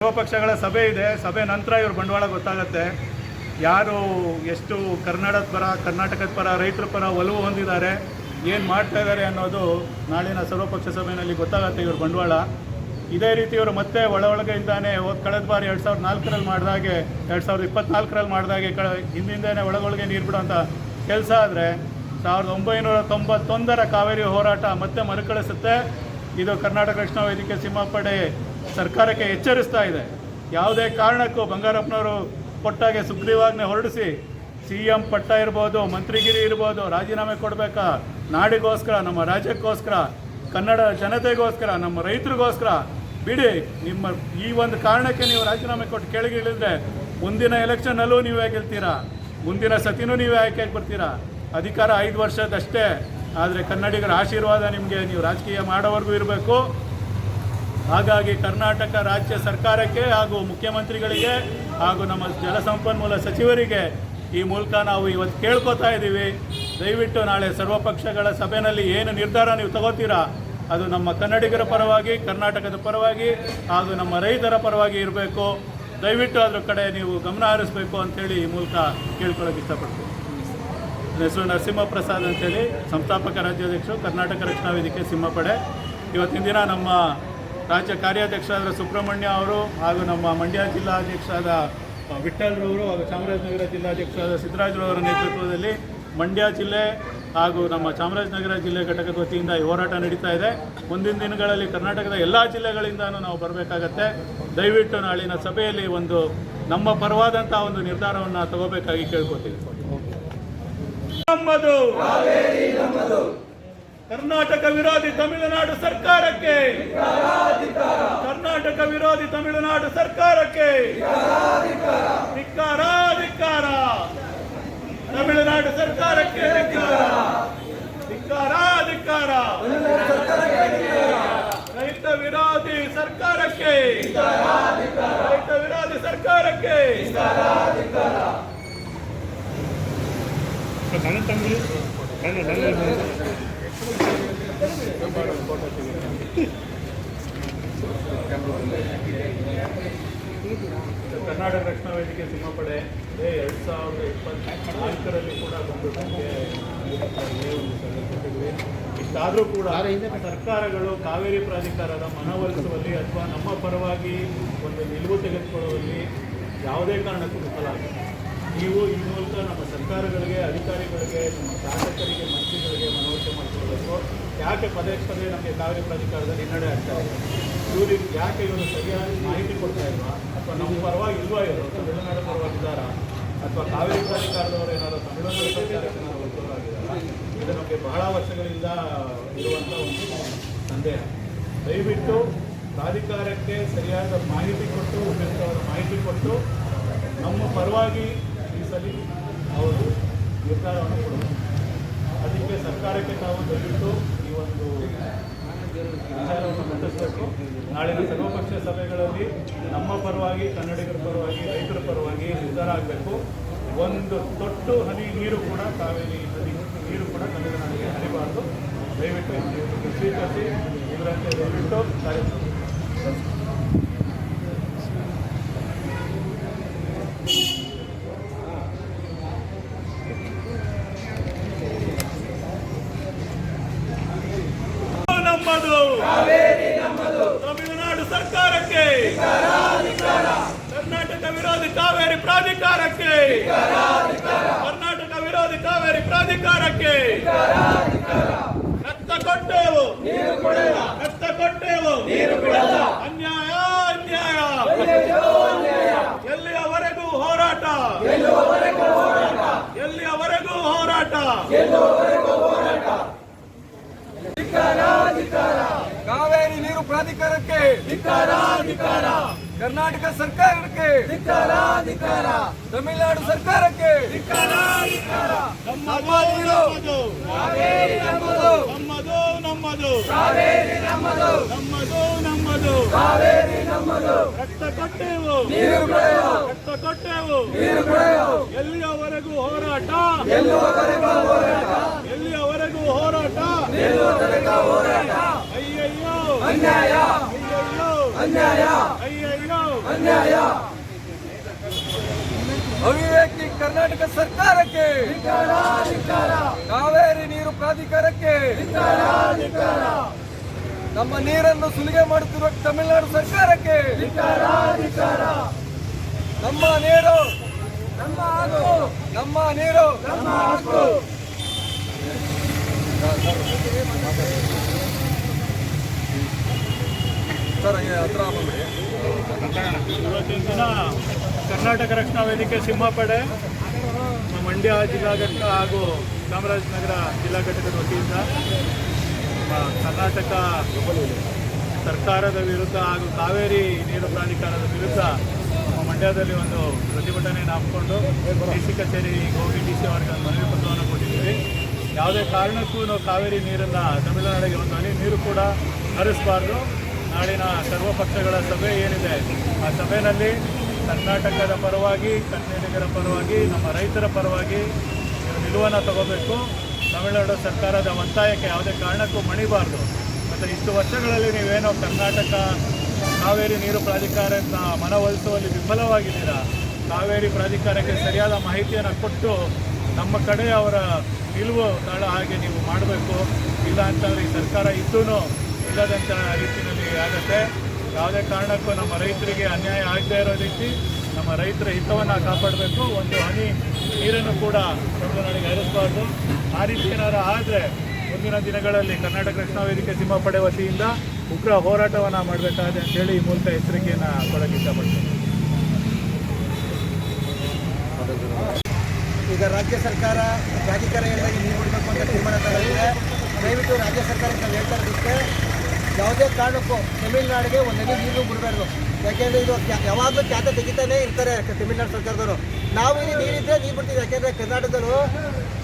ಸರ್ವ ಪಕ್ಷಗಳ ಸಭೆ ಇದೆ. ಸಭೆ ನಂತರ ಇವ್ರ ಬಂಡವಾಳ ಗೊತ್ತಾಗುತ್ತೆ. ಯಾರು ಎಷ್ಟು ಕರ್ನಾಟಕದ ಪರ ರೈತರ ಪರ ಒಲವು ಹೊಂದಿದ್ದಾರೆ, ಏನು ಮಾಡ್ತಾ ಇದ್ದಾರೆ ಅನ್ನೋದು ನಾಳಿನ ಸರ್ವಪಕ್ಷ ಸಭೆಯಲ್ಲಿ ಗೊತ್ತಾಗುತ್ತೆ ಇವ್ರ ಬಂಡವಾಳ. ಇದೇ ರೀತಿ ಇವರು ಮತ್ತೆ ಒಳಗೊಳಗೆಯಿಂದಾನೆ ಕಳೆದ ಬಾರಿ 2004ರಲ್ಲಿ ಮಾಡಿದಾಗೆ 2024ರಲ್ಲಿ ಮಾಡಿದಾಗೆ ಹಿಂದಿಂದನೇ ಒಳಗೊಳಗೆ ನೀರು ಬಿಡುವಂಥ ಕೆಲಸ ಆದರೆ 1991ರ ಕಾವೇರಿ ಹೋರಾಟ ಮತ್ತೆ ಮರುಕಳಿಸುತ್ತೆ. ಇದು ಕರ್ನಾಟಕ ರಕ್ಷಣಾ ವೇದಿಕೆ ಸಿಂಹಪಡೆ ಸರ್ಕಾರಕ್ಕೆ ಎಚ್ಚರಿಸ್ತಾ ಇದೆ. ಯಾವುದೇ ಕಾರಣಕ್ಕೂ ಬಂಗಾರಪ್ಪನವರು ಕೊಟ್ಟಾಗೆ ಸುಗ್ರೀವಾಜ್ಞೆ ಹೊರಡಿಸಿ CM ಪಟ್ಟ ಇರ್ಬೋದು, ಮಂತ್ರಿಗಿರಿ ಇರ್ಬೋದು, ರಾಜೀನಾಮೆ ಕೊಡಬೇಕಾ, ನಾಡಿಗೋಸ್ಕರ, ನಮ್ಮ ರಾಜ್ಯಕ್ಕೋಸ್ಕರ, ಕನ್ನಡ ಜನತೆಗೋಸ್ಕರ, ನಮ್ಮ ರೈತರಿಗೋಸ್ಕರ ಬಿಡಿ. ನಿಮ್ಮ ಈ ಒಂದು ಕಾರಣಕ್ಕೆ ನೀವು ರಾಜೀನಾಮೆ ಕೊಟ್ಟು ಕೆಳಗೆ ಇಳಿದ್ರೆ ಮುಂದಿನ ಎಲೆಕ್ಷನ್ನಲ್ಲೂ ನೀವೇ ಗೆಲ್ತೀರಾ, ಮುಂದಿನ ಸತಿನೂ ನೀವೇ ಆಯ್ಕೆಗೆ ಬರ್ತೀರಾ. ಅಧಿಕಾರ 5 ವರ್ಷದಷ್ಟೇ, ಆದರೆ ಕನ್ನಡಿಗರ ಆಶೀರ್ವಾದ ನಿಮಗೆ ನೀವು ರಾಜಕೀಯ ಮಾಡೋವರೆಗೂ ಇರಬೇಕು. ಹಾಗಾಗಿ ಕರ್ನಾಟಕ ರಾಜ್ಯ ಸರ್ಕಾರಕ್ಕೆ ಹಾಗೂ ಮುಖ್ಯಮಂತ್ರಿಗಳಿಗೆ ಹಾಗೂ ನಮ್ಮ ಜಲಸಂಪನ್ಮೂಲ ಸಚಿವರಿಗೆ ಈ ಮೂಲಕ ನಾವು ಇವತ್ತು ಕೇಳ್ಕೊತಾ ಇದ್ದೀವಿ, ದಯವಿಟ್ಟು ನಾಳೆ ಸರ್ವಪಕ್ಷಗಳ ಸಭೆಯಲ್ಲಿ ಏನು ನಿರ್ಧಾರ ನೀವು ತಗೋತೀರಾ ಅದು ನಮ್ಮ ಕನ್ನಡಿಗರ ಪರವಾಗಿ, ಕರ್ನಾಟಕದ ಪರವಾಗಿ ಹಾಗೂ ನಮ್ಮ ರೈತರ ಪರವಾಗಿ ಇರಬೇಕು. ದಯವಿಟ್ಟು ಅದ್ರ ಕಡೆ ನೀವು ಗಮನ ಹರಿಸಬೇಕು ಅಂಥೇಳಿ ಈ ಮೂಲಕ ಕೇಳ್ಕೊಳ್ಳೋಕೆ ಇಷ್ಟಪಡ್ತೀನಿ. ನನ್ನ ಹೆಸರು ನರಸಿಂಹಪ್ರಸಾದ್ ಅಂತೇಳಿ, ಸಂಸ್ಥಾಪಕ ರಾಜ್ಯಾಧ್ಯಕ್ಷರು, ಕರ್ನಾಟಕ ರಕ್ಷಣಾ ವೇದಿಕೆ ಸಿಂಹಪಡೆ. ಇವತ್ತಿನ ದಿನ ನಮ್ಮ ರಾಜ್ಯ ಕಾರ್ಯಾಧ್ಯಕ್ಷರಾದ ಸುಬ್ರಹ್ಮಣ್ಯ ಅವರು ಹಾಗೂ ನಮ್ಮ ಮಂಡ್ಯ ಜಿಲ್ಲಾಧ್ಯಕ್ಷರಾದ ವಿಠ್ಠಲ್ರವರು ಹಾಗೂ ಚಾಮರಾಜನಗರ ಜಿಲ್ಲಾಧ್ಯಕ್ಷರಾದ ಸಿದ್ದರಾಜರವರ ನೇತೃತ್ವದಲ್ಲಿ ಮಂಡ್ಯ ಜಿಲ್ಲೆ ಹಾಗೂ ನಮ್ಮ ಚಾಮರಾಜನಗರ ಜಿಲ್ಲೆ ಘಟಕದ ವತಿಯಿಂದ ಈ ಹೋರಾಟ ನಡೀತಾ ಇದೆ. ಮುಂದಿನ ದಿನಗಳಲ್ಲಿ ಕರ್ನಾಟಕದ ಎಲ್ಲ ಜಿಲ್ಲೆಗಳಿಂದನೂ ನಾವು ಬರಬೇಕಾಗತ್ತೆ. ದಯವಿಟ್ಟು ನಾಳಿನ ಸಭೆಯಲ್ಲಿ ಒಂದು ನಮ್ಮ ಪರವಾದಂಥ ಒಂದು ನಿರ್ಧಾರವನ್ನು ತಗೋಬೇಕಾಗಿ ಕೇಳ್ಕೊತೀವಿ. ಕರ್ನಾಟಕ ವಿರೋಧಿ ತಮಿಳುನಾಡು ಸರ್ಕಾರಕ್ಕೆ, ಕರ್ನಾಟಕ ವಿರೋಧಿ ತಮಿಳುನಾಡು ಸರ್ಕಾರಕ್ಕೆ ಧಿಕ್ಕಾರ, ಧಿಕ್ಕಾರ. ತಮಿಳುನಾಡು ಸರ್ಕಾರಕ್ಕೆ ಧಿಕ್ಕಾರ, ಧಿಕ್ಕಾರ, ಧಿಕ್ಕಾರ. ರೈತ ವಿರೋಧಿ ಸರ್ಕಾರಕ್ಕೆ, ರೈತ ವಿರೋಧಿ ಸರ್ಕಾರಕ್ಕೆ ಕರ್ನಾಟಕ ರಕ್ಷಣಾ ವೇದಿಕೆ ಸಿಂಹಪಡೆ 2024ರಲ್ಲಿ ಕೂಡ ಬಂದು ಇಷ್ಟಾದರೂ ಕೂಡ ಸರ್ಕಾರಗಳು ಕಾವೇರಿ ಪ್ರಾಧಿಕಾರದ ಮನವೊಲಿಸುವಲ್ಲಿ ಅಥವಾ ನಮ್ಮ ಪರವಾಗಿ ಒಂದು ನಿಲುವು ತೆಗೆದುಕೊಳ್ಳುವಲ್ಲಿ ಯಾವುದೇ ಕಾರಣಕ್ಕೂ ವಿಫಲವಾಗಿದೆ. ನೀವು ಈ ಮೂಲಕ ನಮ್ಮ ಸರ್ಕಾರಗಳಿಗೆ, ಅಧಿಕಾರಿಗಳಿಗೆ, ನಮ್ಮ ಶಾಸಕರಿಗೆ, ಮಂತ್ರಿಗಳಿಗೆ ಮನವರಿಕೆ ಮಾಡಿಕೊಳ್ಳಬೇಕು. ಯಾಕೆ ಪದೇ ಪದೇ ನಮಗೆ ಕಾವೇರಿ ಪ್ರಾಧಿಕಾರದಲ್ಲಿ ಹಿನ್ನಡೆ ಆಗ್ತಾ ಇದೆ, ಇವ್ರಿಗೆ ಯಾಕೆ ಇವರು ಸರಿಯಾಗಿ ಮಾಹಿತಿ ಕೊಡ್ತಾ ಇಲ್ವಾ, ಅಥವಾ ನಮ್ಮ ಪರವಾಗಿ ಇಲ್ವಾ, ಇವರು ತಮಿಳುನಾಡು ಪರವಾಗಿದ್ದಾರಾ, ಅಥವಾ ಕಾವೇರಿ ಪ್ರಾಧಿಕಾರದವರು ಏನಾದರೂ ತಮಿಳುನಾಡು ಸರ್ಕಾರಕ್ಕೆ ಏನಾದರೂ ಒತ್ತಡವಾಗಿದ್ದಾರಾ, ಇದು ನಮಗೆ ಬಹಳ ವರ್ಷಗಳಿಂದ ಇರುವಂಥ ಒಂದು ಸಂದೇಹ. ದಯವಿಟ್ಟು ಪ್ರಾಧಿಕಾರಕ್ಕೆ ಸರಿಯಾದ ಮಾಹಿತಿ ಕೊಟ್ಟು, ಉಪಯುಕ್ತವಾದ ಮಾಹಿತಿ ಕೊಟ್ಟು ನಮ್ಮ ಪರವಾಗಿ ಈ ಸಲ ಅವರು ನಿರ್ಧಾರವನ್ನು ಕೊಡಬೇಕು. ಅದಕ್ಕೆ ಸರ್ಕಾರಕ್ಕೆ ತಾವು ದಯವಿಟ್ಟು ಈ ಒಂದು ವಿಚಾರವನ್ನು ಮುಟ್ಟಿಸಬೇಕು. ನಾಳಿನ ಸರ್ವಪಕ್ಷ ಸಭೆಗಳಲ್ಲಿ ನಮ್ಮ ಪರವಾಗಿ, ಕನ್ನಡಿಗರ ಪರವಾಗಿ, ರೈತರ ಪರವಾಗಿ ನಿರ್ಧಾರ ಆಗಬೇಕು. ಒಂದು ತೊಟ್ಟು ಹನಿ ನೀರು ಕೂಡ, ಕಾವೇರಿ ನದಿ ನೀರು ಕೂಡ ತಮಿಳುನಾಡಿಗೆ ಹರಿಬಾರದು. ದಯವಿಟ್ಟು ಸ್ವೀಕರಿಸಿ ಇದರಂತೆ ದಯವಿಟ್ಟು ಕಾರ್ಯಕ್ರಮ. ತಮಿಳುನಾಡು ಸರ್ಕಾರಕ್ಕೆ, ಕರ್ನಾಟಕ ವಿರೋಧಿ ಕಾವೇರಿ ಪ್ರಾಧಿಕಾರಕ್ಕೆ, ಕರ್ನಾಟಕ ವಿರೋಧಿ ಕಾವೇರಿ ಪ್ರಾಧಿಕಾರಕ್ಕೆ ರಕ್ತ ಕೊಟ್ಟೆವು, ರಕ್ತ ಕೊಟ್ಟೆವು, ಅನ್ಯಾಯ, ಅನ್ಯಾಯ. ಎಲ್ಲಿಯವರೆಗೂ ಹೋರಾಟ, ಎಲ್ಲಿಯವರೆಗೂ ಹೋರಾಟ. ಕಾವೇರಿ ನೀರು ಪ್ರಾಧಿಕಾರಕ್ಕೆ ಧಿಕ್ಕಾರ, ಧಿಕ್ಕಾರ. ಕರ್ನಾಟಕ ಸರ್ಕಾರಕ್ಕೆ ಧಿಕ್ಕಾರ, ಧಿಕ್ಕಾರ. ತಮಿಳುನಾಡು ಸರ್ಕಾರಕ್ಕೆ ಧಿಕ್ಕಾರ, ಧಿಕ್ಕಾರ. ನಮ್ಮದು, ಕಾವೇರಿ ನಮ್ಮದು, ನಮ್ಮದು, ನಮ್ಮದು. ಕಾವೇರಿ ನಮ್ಮದು, ನಮ್ಮದು, ನಮ್ಮದು. ಕಾವೇರಿ ನಮ್ಮದು. ರಕ್ತ ಕೊಟ್ಟೆವು, ನೀರು ಬಿಡೆಯೋ, ರಕ್ತ ಕೊಟ್ಟೆವು, ನೀರು ಬಿಡೆಯೋ. ಎಲ್ಲಿಯವರೆಗೂ ಹೋರಾಟ, ಎಲ್ಲುವವರೆಗೂ ಹೋರಾಟ, ಎಲ್ಲಿಯವರೆಗೂ ಹೋರಾಟ. ನಿಲ್ಲುವವರೆಗೂ ಹೋರಾಟ. ಅಯ್ಯಯ್ಯೋ, ಅನ್ಯಾಯ, ಅಯ್ಯಯ್ಯೋ, ಅನ್ಯಾಯ, ಅಯ್ಯಯ್ಯೋ. ಅನ್ಯಾಯ ಅವಿವೇಕಿ ಕರ್ನಾಟಕ ಸರ್ಕಾರಕ್ಕೆ, ಕಾವೇರಿ ನೀರು ಪ್ರಾಧಿಕಾರಕ್ಕೆ, ನಮ್ಮ ನೀರನ್ನು ಸುಲಿಗೆ ಮಾಡುತ್ತಿರುವ ತಮಿಳುನಾಡು ಸರ್ಕಾರಕ್ಕೆ, ನಮ್ಮ ನೀರು ನಮ್ಮ ಹಕ್ಕು, ನಮ್ಮ ನೀರು ನಮ್ಮ ಹಕ್ಕು. ಸರ್ ಹತ್ರ ಬಂದ್ಬಿಡಿ. ಇವತ್ತಿನ ದಿನ ಕರ್ನಾಟಕ ರಕ್ಷಣಾ ವೇದಿಕೆ ಸಿಂಹಪಡೆ ನಮ್ಮ ಮಂಡ್ಯ ಜಿಲ್ಲಾ ಘಟಕ ಹಾಗೂ ಚಾಮರಾಜನಗರ ಜಿಲ್ಲಾ ಘಟಕದ ವತಿಯಿಂದ ನಮ್ಮ ಕರ್ನಾಟಕ ಸರ್ಕಾರದ ವಿರುದ್ಧ ಹಾಗೂ ಕಾವೇರಿ ನೀರು ಪ್ರಾಧಿಕಾರದ ವಿರುದ್ಧ ನಮ್ಮ ಮಂಡ್ಯದಲ್ಲಿ ಒಂದು ಪ್ರತಿಭಟನೆಯನ್ನು ಹಾಕಿಕೊಂಡು ಡಿ ಸಿ ಕಚೇರಿಗೆ ಹೋಗಿ ಡಿ ಸಿ ಅವರಿಗೆ ಒಂದು ಮನವಿ ಪತ್ರವನ್ನು ಕೊಟ್ಟಿದ್ದೀವಿ. ಯಾವುದೇ ಕಾರಣಕ್ಕೂ ನಾವು ಕಾವೇರಿ ನೀರನ್ನು ತಮಿಳುನಾಡಿಗೆ ಒಂದು ಹನಿ ನೀರು ಕೂಡ ಹರಿಸಬಾರ್ದು. ನಾಳಿನ ಸರ್ವಪಕ್ಷಗಳ ಸಭೆ ಏನಿದೆ ಆ ಸಭೆಯಲ್ಲಿ ಕರ್ನಾಟಕದ ಪರವಾಗಿ, ಕನ್ನಡಿಗರ ಪರವಾಗಿ, ನಮ್ಮ ರೈತರ ಪರವಾಗಿ ನಿಲುವನ್ನು ತಗೋಬೇಕು. ತಮಿಳುನಾಡು ಸರ್ಕಾರದ ಒತ್ತಾಯಕ್ಕೆ ಯಾವುದೇ ಕಾರಣಕ್ಕೂ ಮಣಿಬಾರ್ದು. ಮತ್ತು ಇಷ್ಟು ವರ್ಷಗಳಲ್ಲಿ ನೀವೇನೋ ಕರ್ನಾಟಕ ಕಾವೇರಿ ನೀರು ಪ್ರಾಧಿಕಾರದ ಮನವೊಲಿಸುವಲ್ಲಿ ವಿಫಲವಾಗಿದ್ದೀರಾ. ಕಾವೇರಿ ಪ್ರಾಧಿಕಾರಕ್ಕೆ ಸರಿಯಾದ ಮಾಹಿತಿಯನ್ನು ಕೊಟ್ಟು ನಮ್ಮ ಕಡೆ ಅವರ ನಿಲುವು ತಾಳ ಹಾಗೆ ನೀವು ಮಾಡಬೇಕು. ಇಲ್ಲ ಅಂತಂದರೆ ಈ ಸರ್ಕಾರ ಇದ್ದೂ ಇಲ್ಲದಂಥ ರೀತಿಯಲ್ಲಿ ಆಗುತ್ತೆ. ಯಾವುದೇ ಕಾರಣಕ್ಕೂ ನಮ್ಮ ರೈತರಿಗೆ ಅನ್ಯಾಯ ಆಗದೇ ಇರೋ ರೀತಿ ನಮ್ಮ ರೈತರ ಹಿತವನ್ನು ಕಾಪಾಡಬೇಕು. ಒಂದು ಹನಿ ನೀರನ್ನು ಕೂಡ ತಮಿಳುನಾಡಿಗೆ ಹರಿಸಬಾರ್ದು. ಆ ರೀತಿ ಏನಾರು ಆದರೆ ಮುಂದಿನ ದಿನಗಳಲ್ಲಿ ಕರ್ನಾಟಕ ರಕ್ಷಣಾ ವೇದಿಕೆ ಸಿಂಹಪಡೆ ವತಿಯಿಂದ ಉಗ್ರ ಹೋರಾಟವನ್ನು ಮಾಡಬೇಕಾದ್ರೆ ಅಂತೇಳಿ ಈ ಮೂಲಕ ಎಚ್ಚರಿಕೆಯನ್ನು ಕೊಡೋಕ್ಕೆ ಇಷ್ಟಪಡ್ತೀನಿ. ಈಗ ರಾಜ್ಯ ಸರ್ಕಾರ ಪ್ರಾಧಿಕಾರ ಹೇಳಿದಾಗ ನೀರು ಬಿಡಬೇಕು ಅಂತ ತೀರ್ಮಾನ ತಗೊಂಡಿದೆ. ದಯವಿಟ್ಟು ರಾಜ್ಯ ಸರ್ಕಾರಕ್ಕೆ ನಾವು ಹೇಳ್ತಾ ಇರೋದಕ್ಕೆ ಯಾವುದೇ ಕಾರಣಕ್ಕೂ ತಮಿಳುನಾಡಿಗೆ ಒಂದನೇ ನೀರು ಬಿಡಬಾರ್ದು. ಯಾಕೆಂದರೆ ಇದು ಯಾವಾಗಲೂ ಖ್ಯಾತೆ ತೆಗಿತಾನೇ ಇರ್ತಾರೆ ತಮಿಳುನಾಡು ಸರ್ಕಾರದವರು. ನಾವು ಇಲ್ಲಿ ನೀರಿದ್ದರೆ ನೀರು ಬಿಡ್ತೀವಿ. ಯಾಕೆಂದರೆ ಕರ್ನಾಟಕದವರು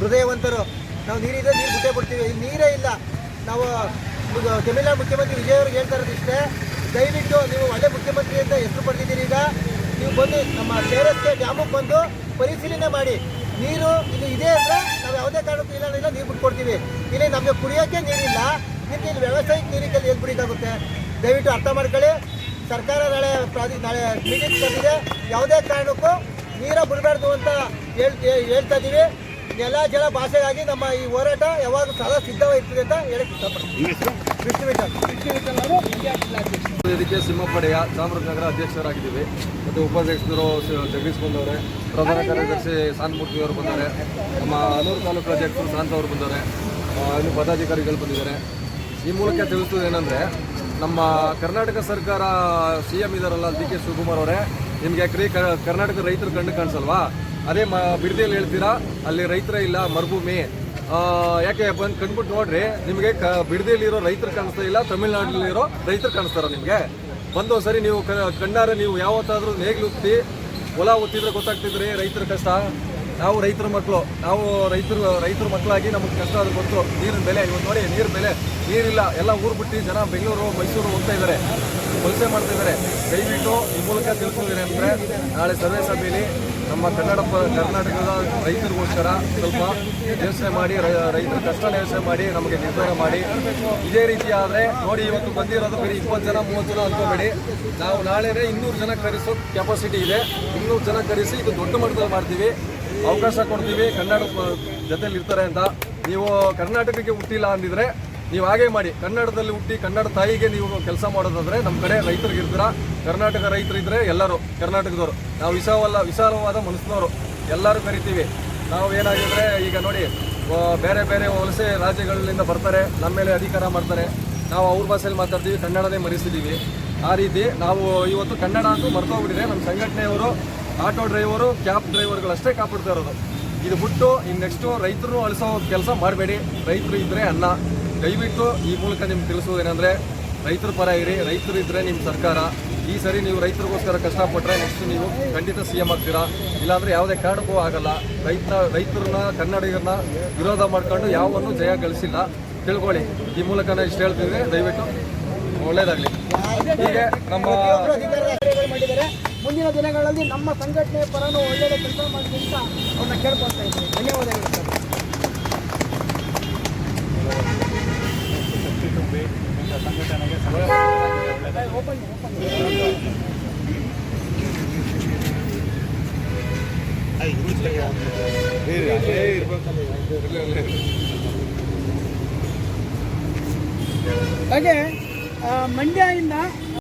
ಹೃದಯವಂತರು. ನಾವು ನೀರಿದ್ದರೆ ನೀರು ಬಿಟ್ಟೇ ಬಿಡ್ತೀವಿ. ಇಲ್ಲಿ ನೀರೇ ಇಲ್ಲ. ನಾವು ತಮಿಳುನಾಡು ಮುಖ್ಯಮಂತ್ರಿ ವಿಜಯ್ ಅವ್ರಿಗೆ ಹೇಳ್ತಾ ಇರೋದು ಇಷ್ಟೇ, ದಯವಿಟ್ಟು ನೀವು ಒಳ್ಳೆ ಮುಖ್ಯಮಂತ್ರಿ ಅಂತ ಹೆಸರು ಪಡೆದಿದ್ದೀರಿ. ಈಗ ನೀವು ಬಂದು ನಮ್ಮ KRS ಡ್ಯಾಮಿಗೆ ಬಂದು ಪರಿಶೀಲನೆ ಮಾಡಿ. ನೀರು ಇದು ಇದೆ ಅಂದರೆ ನಾವು ಯಾವುದೇ ಕಾರಣಕ್ಕೂ ಇಲ್ಲ ನೀರು ಬಿಟ್ಕೊಡ್ತೀವಿ. ಇಲ್ಲಿ ನಮಗೆ ಕುಡಿಯೋಕ್ಕೆ ನೀರಿಲ್ಲ, ನಿಮಗೆ ಇಲ್ಲಿ ವ್ಯವಸಾಯಕ್ಕೆ ನೀರಿಗೆ ಎಲ್ಲಿ ಬಿಡೋಕ್ಕಾಗುತ್ತೆ? ದಯವಿಟ್ಟು ಅರ್ಥ ಮಾಡ್ಕೊಳ್ಳಿ. ಸರ್ಕಾರ ನಾಳೆ ಮೀಟಿಂಗ್ ಬಂದಿದೆ. ಯಾವುದೇ ಕಾರಣಕ್ಕೂ ನೀರ ಬಿಡಬಾರ್ದು ಅಂತ ಹೇಳ್ತಾ ಇದ್ದೀವಿ. ನೆಲ ಜಲ ಭಾಷೆಗಾಗಿ ನಮ್ಮ ಈ ಹೋರಾಟ ಯಾವಾಗ ಸದಾ ಸಿದ್ಧವಾಗಿರ್ತದೆ ಅಂತ ಹೇಳಕ್ಕೆ ಇಷ್ಟಪಡ್ತೀನಿ. ವೇದಿಕೆ ಸಿಂಹಪಡೆಯ ಚಾಮರಾಜನಗರ ಅಧ್ಯಕ್ಷರಾಗಿದ್ದೀವಿ. ಮತ್ತು ಉಪಾಧ್ಯಕ್ಷರು ಜಗದೀಶ್ ಬಂದವರೆ, ಪ್ರಧಾನ ಕಾರ್ಯದರ್ಶಿ ಸಾನ್ಮೂರ್ತಿ ಅವರು ಬಂದರೆ, ನಮ್ಮ ಅನೂರು ತಾಲೂಕು ಅಧ್ಯಕ್ಷರು ಶಾಂತ ಅವರು ಬಂದವರೆ, ಇನ್ನು ಪದಾಧಿಕಾರಿಗಳು ಬಂದಿದ್ದಾರೆ. ಈ ಮೂಲಕ ತಿಳಿಸೋದೇನೆಂದರೆ, ನಮ್ಮ ಕರ್ನಾಟಕ ಸರ್ಕಾರ CM ಇದ್ದಾರಲ್ಲ DK ಶಿವಕುಮಾರ್ ಅವರೇ, ನಿಮಗೆ ಕರ್ನಾಟಕ ರೈತರು ಕಂಡು ಕಾಣಿಸಲ್ವಾ? ಅದೇ ಬಿಡದಿಯಲ್ಲಿ ಹೇಳ್ತೀರಾ ಅಲ್ಲಿ ರೈತರೇ ಇಲ್ಲ, ಮರುಭೂಮಿ. ಯಾಕೆ ಬಂದು ಕಂಡ್ಬಿಟ್ಟು ನೋಡ್ರಿ, ನಿಮಗೆ ಬಿಡದಿಯಲ್ಲಿರೋ ರೈತರು ಕಾಣಿಸ್ತಾ ಇಲ್ಲ, ತಮಿಳುನಾಡಲ್ಲಿರೋ ರೈತರು ಕಾಣಿಸ್ತಾರ ನಿಮಗೆ? ಬಂದು ಸರಿ ನೀವು ಕಣ್ಣಾರೆ ನೀವು ಯಾವತ್ತಾದ್ರೂ ನೇಗ್ಲುತ್ತಿ ಹೊಲ ಒತ್ತಿದ್ರೆ ಗೊತ್ತಾಗ್ತಿದ್ರಿ ರೈತರ ಕಷ್ಟ. ನಾವು ರೈತರ ಮಕ್ಕಳು, ನಾವು ರೈತರ ಮಕ್ಕಳಾಗಿ ನಮಗೆ ಕಷ್ಟ ಆದ್ರೆ ಗೊತ್ತು. ನೀರಿನ ಬೆಲೆ ಇವತ್ತು ನೋಡಿ, ನೀರಿನ ಬೆಲೆ ನೀರಿಲ್ಲ. ಎಲ್ಲ ಊರು ಬಿಟ್ಟು ಜನ ಬೆಂಗಳೂರು ಮೈಸೂರು ಹೋಗ್ತಾ ಇದ್ದಾರೆ, ವಲಸೆ ಮಾಡ್ತಾ ಇದ್ದಾರೆ. ದಯವಿಟ್ಟು ಈ ಮೂಲಕ ತಿಳಿಸೋದೇನೆ ಅಂದರೆ, ನಾಳೆ ಸರ್ವೆ ಸಭೆಯಲ್ಲಿ ನಮ್ಮ ಕರ್ನಾಟಕದ ರೈತರಿಗೋಸ್ಕರ ಸ್ವಲ್ಪ ಯೋಚನೆ ಮಾಡಿ, ರೈತರ ಕಷ್ಟ ಯೋಚನೆ ಮಾಡಿ ನಮಗೆ ನಿರ್ಧಾರ ಮಾಡಿ. ಇದೇ ರೀತಿ ಆದರೆ ನೋಡಿ, ಇವತ್ತು ಬಂದಿರೋದು ಬರೀ 20 ಜನ 30 ಜನ ಅಂದ್ಕೋಬೇಡಿ. ನಾವು ನಾಳೆನೇ 200 ಜನ ಕರೆಸೋ ಕೆಪಾಸಿಟಿ ಇದೆ. 200 ಜನ ಕರೆಸಿ ಇದು ದೊಡ್ಡ ಮಟ್ಟದಲ್ಲಿ ಮಾಡ್ತೀವಿ, ಅವಕಾಶ ಕೊಡ್ತೀವಿ. ಕನ್ನಡ ಜೊತೆಲಿ ಇರ್ತಾರೆ ಅಂತ. ನೀವು ಕರ್ನಾಟಕಕ್ಕೆ ಹುಟ್ಟಿಲ್ಲ ಅಂದಿದ್ರೆ ನೀವು ಹಾಗೆ ಮಾಡಿ. ಕನ್ನಡದಲ್ಲಿ ಹುಟ್ಟಿ ಕನ್ನಡ ತಾಯಿಗೆ ನೀವು ಕೆಲಸ ಮಾಡೋದಾದ್ರೆ ನಮ್ಮ ಕಡೆ ರೈತರಿಗೆ ಇರ್ತೀರಾ. ಕರ್ನಾಟಕ ರೈತರಿದ್ದರೆ ಎಲ್ಲರೂ ಕರ್ನಾಟಕದವರು. ನಾವು ವಿಶಾಲವಾದ ಮನಸ್ಸಿನವರು, ಎಲ್ಲರೂ ಕರಿತೀವಿ. ನಾವು ಏನಾಗಿದ್ರೆ ಈಗ ನೋಡಿ, ಬೇರೆ ಬೇರೆ ವಲಸೆ ರಾಜ್ಯಗಳಿಂದ ಬರ್ತಾರೆ, ನಮ್ಮ ಮೇಲೆ ಅಧಿಕಾರ ಮಾಡ್ತಾರೆ. ನಾವು ಅವ್ರ ಭಾಷೆಯಲ್ಲಿ ಮಾತಾಡ್ತೀವಿ, ಕನ್ನಡನೇ ಮರೆಸಿದ್ದೀವಿ. ಆ ರೀತಿ ನಾವು ಇವತ್ತು ಕನ್ನಡ ಅಂತೂ ಮರ್ತೋಗ್ಬಿಟ್ಟಿದೆ. ನಮ್ಮ ಸಂಘಟನೆಯವರು ಆಟೋ ಡ್ರೈವರು, ಕ್ಯಾಬ್ ಡ್ರೈವರ್ಗಳಷ್ಟೇ ಕಾಪಾಡ್ತಾ ಇರೋದು. ಇದು ಬಿಟ್ಟು ಇನ್ನು ನೆಕ್ಸ್ಟು ರೈತರು ಅಳಿಸೋ ಕೆಲಸ ಮಾಡಬೇಡಿ. ರೈತರು ಇದ್ದರೆ ಅನ್ನ. ದಯವಿಟ್ಟು ಈ ಮೂಲಕ ನಿಮ್ಗೆ ತಿಳಿಸೋದೇನೆಂದರೆ, ರೈತರ ಪರ ಇರಿ. ರೈತರು ಇದ್ದರೆ ನಿಮ್ಮ ಸರ್ಕಾರ. ಈ ಸರಿ ನೀವು ರೈತರಿಗೋಸ್ಕರ ಕಷ್ಟಪಟ್ಟರೆ ನೆಕ್ಸ್ಟ್ ನೀವು ಖಂಡಿತ CM ಆಗ್ತೀರಾ. ಇಲ್ಲಾಂದರೆ ಯಾವುದೇ ಕಾರಣಕ್ಕೂ ಆಗಲ್ಲ. ರೈತರನ್ನ ಕನ್ನಡಿಗರನ್ನ ವಿರೋಧ ಮಾಡ್ಕೊಂಡು ಯಾವನ್ನು ಜಯ ಗಳಿಸಿಲ್ಲ, ತಿಳ್ಕೊಳ್ಳಿ. ಈ ಮೂಲಕ ನಾನು ಇಷ್ಟು ಹೇಳ್ತಿದ್ದೆ. ದಯವಿಟ್ಟು ಒಳ್ಳೆಯದಾಗಲಿ. ಹೀಗೆ ನಮ್ಮ ಮಾಡಿದ್ದಾರೆ. ಮುಂದಿನ ದಿನಗಳಲ್ಲಿ ನಮ್ಮ ಸಂಘಟನೆ ಪರನೂ ಒಳ್ಳೆಯ ಕೆಲಸ ಮಾಡಲಿ ಅಂತ ಅವ್ರನ್ನ ಕೇಳ್ಕೊಳ್ತಾ ಇದ್ದೀನಿ. ಧನ್ಯವಾದಗಳು ಸರ್. ಸಂಘಟನೆಗೆ ಹಾಗೆ ಮಂಡ್ಯದಿಂದ